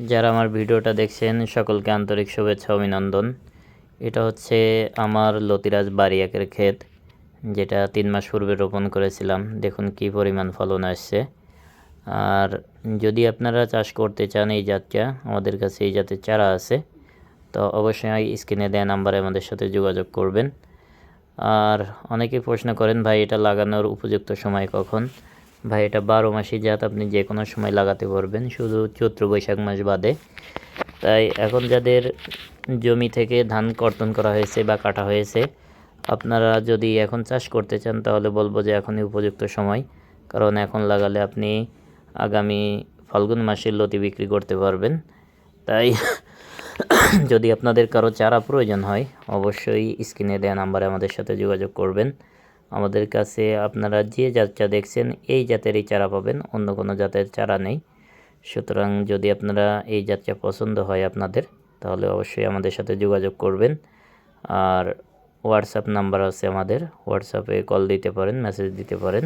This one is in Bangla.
যারা আমার ভিডিওটা দেখছেন সকলকে আন্তরিক শুভেচ্ছা অভিনন্দন। এটা হচ্ছে আমার লতিরাজ বাড়ি একের ক্ষেত, যেটা 3 মাস পূর্বে রোপণ করেছিলাম। দেখুন কি পরিমাণ ফলন আসছে। আর যদি আপনারা চাষ করতে চান এই জাতটা, আমাদের কাছে এই জাতের চারা আছে, তো অবশ্যই স্ক্রিনে দেওয়া নাম্বারে আমাদের সাথে যোগাযোগ করবেন। আর অনেকে প্রশ্ন করেন, ভাই এটা লাগানোর উপযুক্ত সময় কখন? ভাই এটা 12 মাসই জাত, আপনি যে কোনো সময় লাগাতে পারবেন, শুধু চৈত্র বৈশাখ মাস বাদে। তাই এখন যাদের জমি থেকে ধান কর্তন করা হয়েছে বা কাটা হয়েছে, আপনারা যদি এখন চাষ করতে চান তাহলে বলবো যে এখনই উপযুক্ত সময়, কারণ এখন লাগালে আপনি আগামী ফাল্গুন মাসে লতি বিক্রি করতে পারবেন। তাই যদি আপনাদের কারো চারা প্রয়োজন হয় অবশ্যই স্ক্রিনে দেওয়া নাম্বারে আমাদের সাথে যোগাযোগ করবেন। আমাদের কাছে আপনারা যে জাতটা দেখছেন এই জাতেরই চারা পাবেন, অন্য কোনো জাতের চারা নেই। সুতরাং যদি আপনারা এই জাতটা পছন্দ হয় আপনাদের, তাহলে অবশ্যই আমাদের সাথে যোগাযোগ করবেন। আর হোয়াটসঅ্যাপ নাম্বার আছে আমাদের, হোয়াটসঅ্যাপে কল দিতে পারেন, মেসেজ দিতে পারেন।